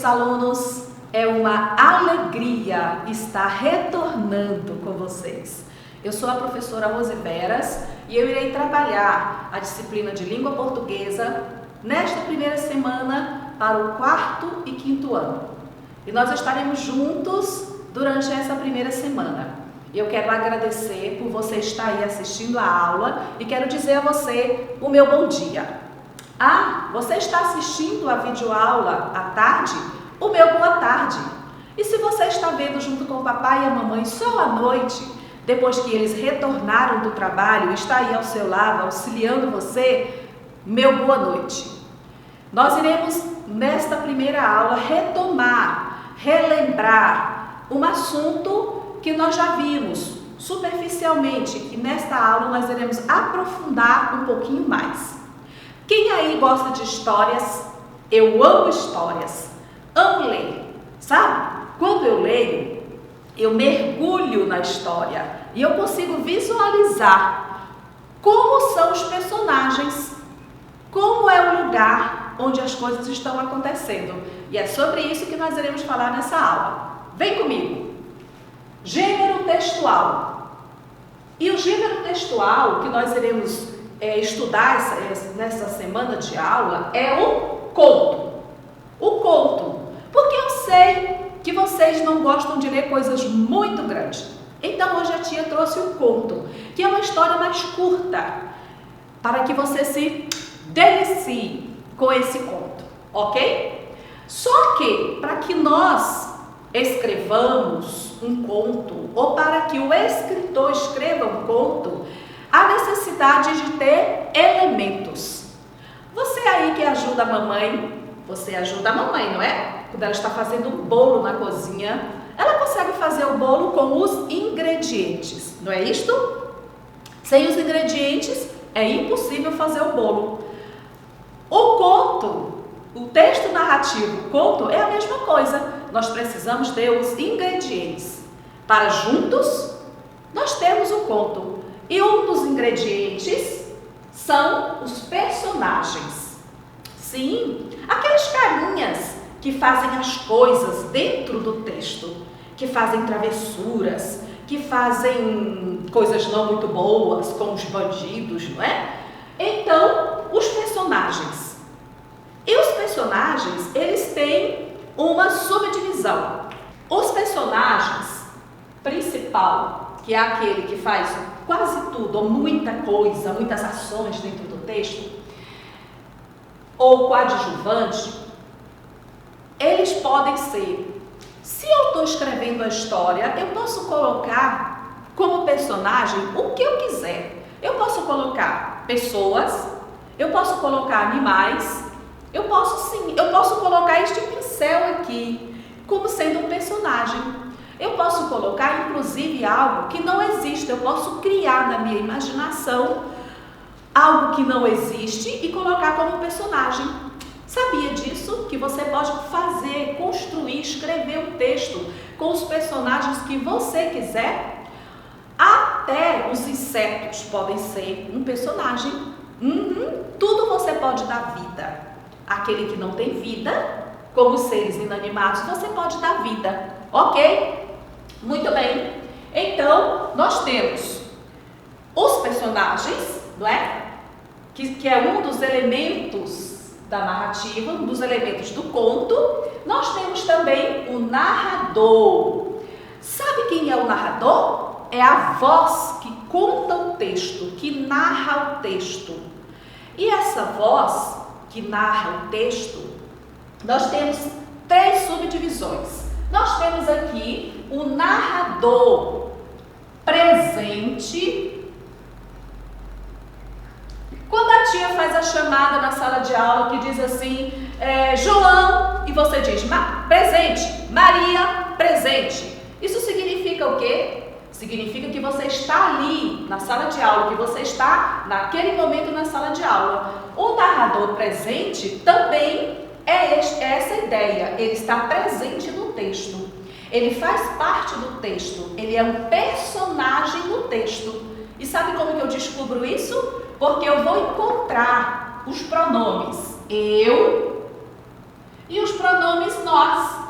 queridos alunos, é uma alegria estar retornando com vocês. Eu sou a professora Rose Veras e eu irei trabalhar a disciplina de língua portuguesa nesta primeira semana para o 4º e 5º ano. E nós estaremos juntos durante essa primeira semana. Eu quero agradecer por você estar aí assistindo a aula e quero dizer a você o meu bom dia. Ah, você está assistindo a videoaula à tarde? O meu boa tarde. E se você está vendo junto com o papai e a mamãe só à noite, depois que eles retornaram do trabalho e está aí ao seu lado auxiliando você, meu boa noite. Nós iremos nesta primeira aula relembrar um assunto que nós já vimos superficialmente e nesta aula nós iremos aprofundar um pouquinho mais. Quem aí gosta de histórias? Eu amo histórias, amo ler, sabe? Quando eu leio, eu mergulho na história e eu consigo visualizar como são os personagens, como é o lugar onde as coisas estão acontecendo. E é sobre isso que nós iremos falar nessa aula. Vem comigo! Gênero textual. E o gênero textual que nós iremos estudar nessa semana de aula é o conto. O conto. Porque eu sei que vocês não gostam de ler coisas muito grandes. Então hoje a tia trouxe o conto, que é uma história mais curta, para que você se delicie com esse conto, ok? Só que para que nós escrevamos um conto, ou para que o escritor escreva um conto, há necessidade de ter elementos. Você aí que ajuda a mamãe, você ajuda a mamãe, não é? Quando ela está fazendo um bolo na cozinha, ela consegue fazer o bolo com os ingredientes, não é isto? Sem os ingredientes, é impossível fazer o bolo. O conto, o texto narrativo, o conto é a mesma coisa. Nós precisamos ter os ingredientes. Para juntos, nós temos o conto. E um dos ingredientes são os personagens. Sim, aqueles carinhas que fazem as coisas dentro do texto, que fazem travessuras, que fazem coisas não muito boas, como os bandidos, não é? Então, os personagens. E os personagens, eles têm uma subdivisão. Os personagens principal, que é aquele que faz quase tudo, ou muita coisa, muitas ações dentro do texto, ou coadjuvante, eles podem ser, se eu estou escrevendo a história, eu posso colocar como personagem o que eu quiser. Eu posso colocar pessoas, eu posso colocar animais, eu posso colocar este pincel aqui como sendo um personagem. Eu posso colocar, inclusive, algo que não existe. Eu posso criar na minha imaginação algo que não existe e colocar como personagem. Sabia disso? Que você pode fazer, construir, escrever um texto com os personagens que você quiser? Até os insetos podem ser um personagem. Tudo você pode dar vida. Aquele que não tem vida, como seres inanimados, você pode dar vida. Ok? Muito bem. Então, nós temos os personagens, não é? Que é um dos elementos da narrativa, um dos elementos do conto. Nós temos também o narrador. Sabe quem é o narrador? É a voz que conta o texto, que narra o texto. E essa voz que narra o texto, nós temos 3 subdivisões. Nós temos aqui o narrador presente. Quando a tia faz a chamada na sala de aula que diz assim, João, e você diz, presente, Maria, presente. Isso significa o quê? Significa que você está ali na sala de aula, que você está naquele momento na sala de aula. O narrador presente também é essa ideia, ele está presente no texto. Ele faz parte do texto, ele é um personagem no texto. E sabe como que eu descubro isso? Porque eu vou encontrar os pronomes eu, E os pronomes nós.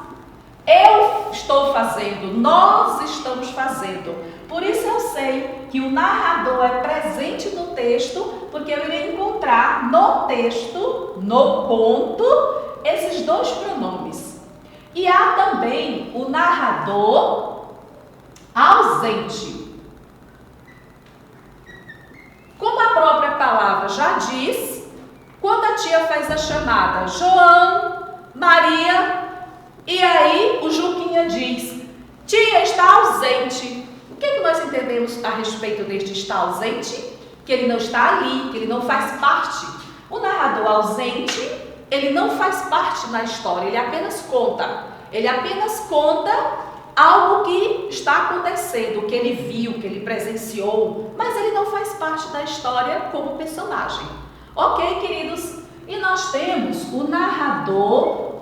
Eu estou fazendo, nós estamos fazendo. Por isso eu sei que o narrador é presente no texto, porque eu irei encontrar no texto, no conto, esses dois pronomes. E há também o narrador ausente. Como a própria palavra já diz, quando a tia faz a chamada João, Maria, e aí o Juquinha diz, tia está ausente. O que nós entendemos a respeito deste está ausente? Que ele não está ali, que ele não faz parte. O narrador ausente, ele não faz parte na história, ele apenas conta. Ele apenas conta algo que está acontecendo, que ele viu, que ele presenciou, mas ele não faz parte da história como personagem. Ok, queridos? E nós temos o narrador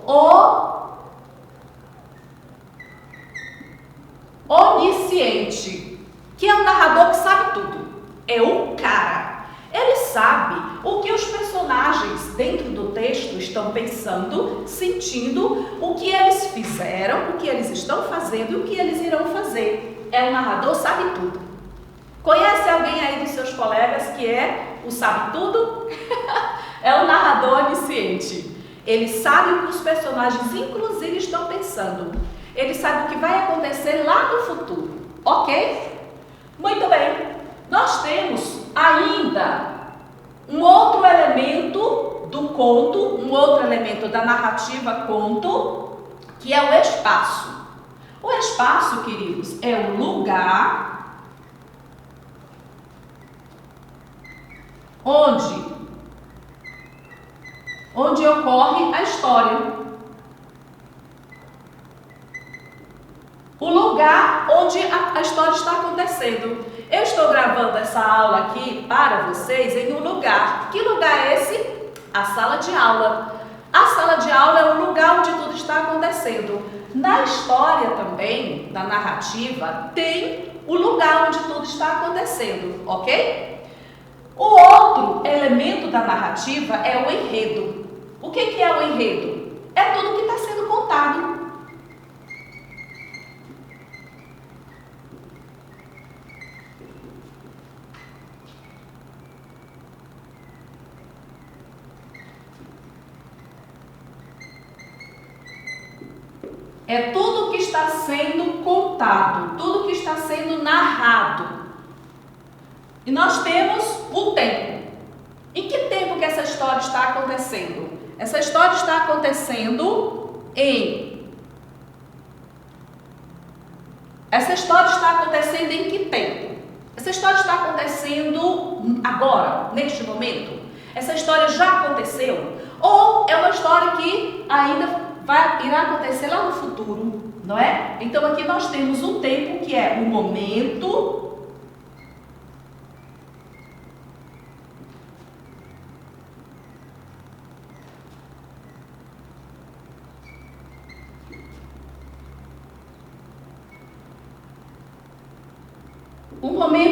onisciente, que é um narrador que sabe tudo. É o cara. Ele sabe o que os personagens dentro do texto estão pensando, sentindo, o que eles fizeram, o que eles estão fazendo e o que eles irão fazer. É o narrador, sabe tudo. Conhece alguém aí dos seus colegas que é o sabe tudo? É o narrador onisciente. Ele sabe o que os personagens, inclusive, estão pensando. Ele sabe o que vai acontecer lá no futuro. Ok? Muito bem. Nós temos ainda um outro elemento do conto, um outro elemento da narrativa conto, que é o espaço. O espaço, queridos, é o lugar onde ocorre a história. O lugar onde a história está acontecendo. Eu estou gravando essa aula aqui para vocês em um lugar. Que lugar é esse? A sala de aula. A sala de aula é o lugar onde tudo está acontecendo. Na história também, na narrativa, tem o lugar onde tudo está acontecendo, ok? O outro elemento da narrativa é o enredo. O que é o enredo? É tudo que está sendo contado. É tudo que está sendo contado, tudo que está sendo narrado. E nós temos o tempo. Em que tempo que essa história está acontecendo? Essa história está acontecendo Essa história está acontecendo em que tempo? Essa história está acontecendo agora, neste momento? Essa história já aconteceu? Ou é uma história que ainda irá acontecer lá no futuro, não é? Então aqui nós temos um tempo que é o momento,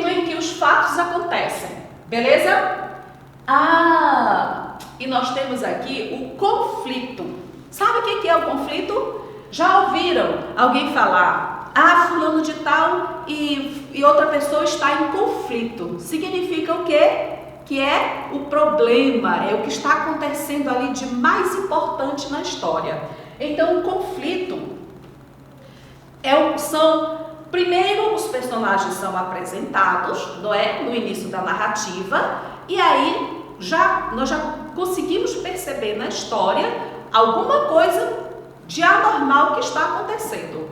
em que os fatos acontecem, beleza? E nós temos aqui o conflito. Sabe o que é o conflito? Já ouviram alguém falar, fulano de tal e outra pessoa está em conflito. Significa o quê? Que é o problema, é o que está acontecendo ali de mais importante na história. Então, o conflito primeiro os personagens são apresentados, não é? No início da narrativa, e aí nós já conseguimos perceber na história alguma coisa de anormal que está acontecendo.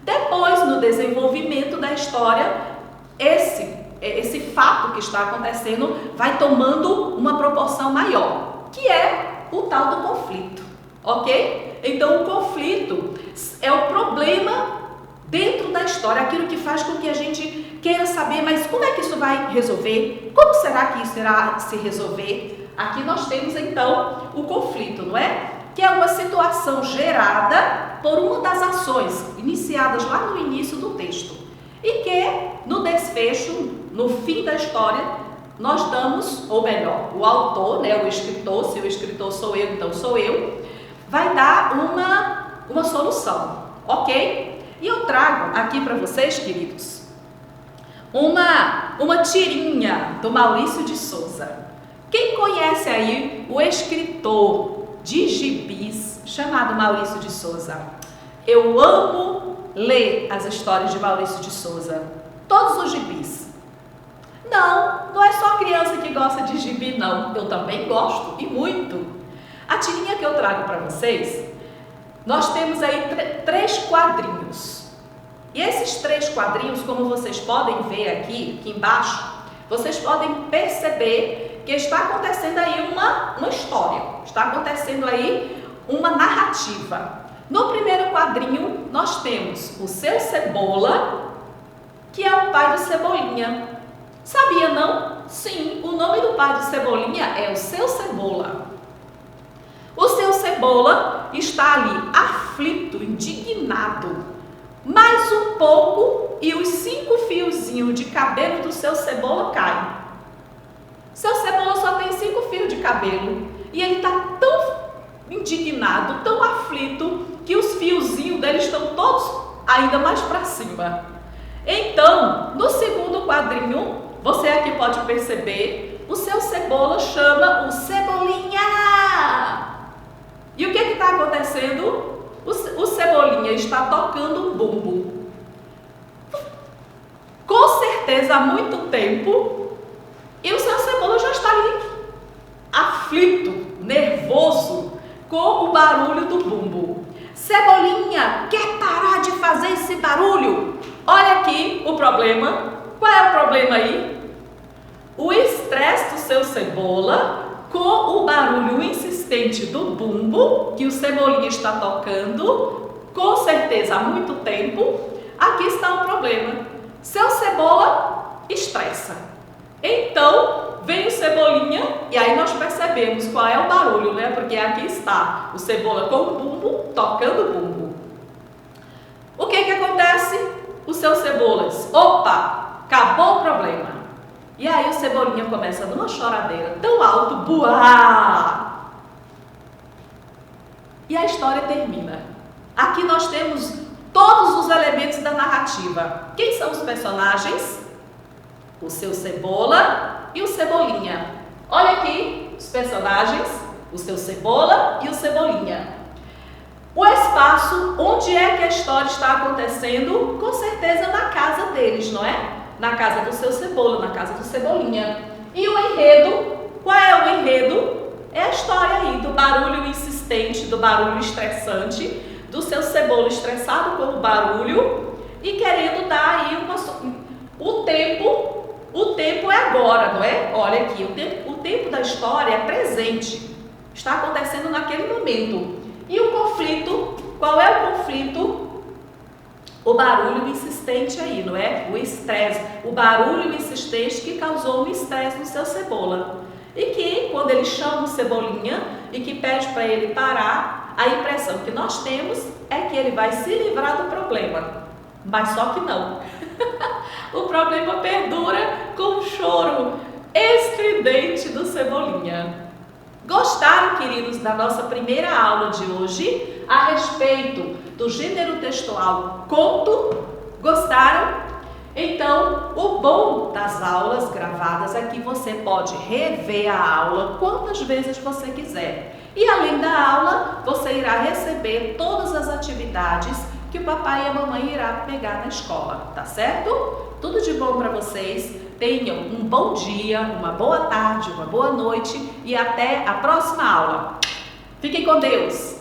Depois, no desenvolvimento da história, esse fato que está acontecendo vai tomando uma proporção maior, que é o tal do conflito, ok? Então, o conflito é o problema dentro da história, aquilo que faz com que a gente queira saber, mas como é que isso vai resolver? Como será que isso irá se resolver? Aqui nós temos, então, o conflito, não é? Que é uma situação gerada por uma das ações iniciadas lá no início do texto. E que, no desfecho, no fim da história, nós damos, ou melhor, o autor, né, o escritor, se o escritor sou eu, então sou eu, vai dar uma solução, ok? E eu trago aqui para vocês, queridos, uma tirinha do Maurício de Souza. Quem conhece aí o escritor de gibis chamado Maurício de Souza? Eu amo ler as histórias de Maurício de Souza, todos os gibis. Não é só criança que gosta de gibi, não. Eu também gosto, e muito. A tirinha que eu trago para vocês, nós temos aí 3 quadrinhos. E esses 3 quadrinhos, como vocês podem ver aqui embaixo, vocês podem perceber que está acontecendo aí uma história, está acontecendo aí uma narrativa. No primeiro quadrinho, nós temos o Seu Cebola, que é o pai do Cebolinha. Sabia não? Sim, o nome do pai do Cebolinha é o Seu Cebola. O Seu Cebola está ali aflito, indignado. Mais um pouco e os 5 fiozinhos de cabelo do Seu Cebola caem. Seu Cebola só tem 5 fios de cabelo e ele está tão indignado, tão aflito, que os fiozinhos dele estão todos ainda mais para cima. Então, no segundo quadrinho, você aqui pode perceber, o Seu Cebola chama o Cebolinha. E o que está acontecendo? O Cebolinha está tocando um bumbo. Com certeza há muito tempo, e o Seu Cebola já está ali, aflito, nervoso, com o barulho do bumbo. Cebolinha, quer parar de fazer esse barulho? Olha aqui o problema. Qual é o problema aí? O estresse do Seu Cebola com o barulho insistente do bumbo que o Cebolinha está tocando, com certeza há muito tempo. Aqui está o problema. Seu Cebola estressa. Então, vem o Cebolinha e aí nós percebemos qual é o barulho, né? Porque aqui está o Cebola com o bumbo, tocando o bumbo. O que acontece? O Seu Cebola diz, opa, acabou o problema. E aí o Cebolinha começa numa choradeira tão alto, buá! E a história termina. Aqui nós temos todos os elementos da narrativa. Quem são os personagens? O Seu Cebola e o Cebolinha. Olha aqui os personagens, o Seu Cebola e o Cebolinha. O espaço onde é que a história está acontecendo, com certeza na casa deles, não é? Na casa do Seu Cebola, na casa do Cebolinha. E o enredo, qual é o enredo? É a história aí do barulho insistente, do barulho estressante, do Seu Cebola estressado com o barulho e querendo dar aí o tempo é agora, não é? Olha aqui, o tempo da história é presente, está acontecendo naquele momento. E o conflito, qual é o conflito? O barulho insistente aí, não é? O estresse, o barulho insistente que causou um estresse no Seu Cebola. E que, quando ele chama o Cebolinha e que pede para ele parar, a impressão que nós temos é que ele vai se livrar do problema. Mas só que não. O problema perdura com o choro estridente do Cebolinha. Gostaram, queridos, da nossa primeira aula de hoje a respeito do gênero textual conto? Gostaram? Então, o bom das aulas gravadas é que você pode rever a aula quantas vezes você quiser. E além da aula, você irá receber todas as atividades que o papai e a mamãe irá pegar na escola, tá certo? Tudo de bom para vocês. Tenham um bom dia, uma boa tarde, uma boa noite e até a próxima aula. Fiquem com Deus!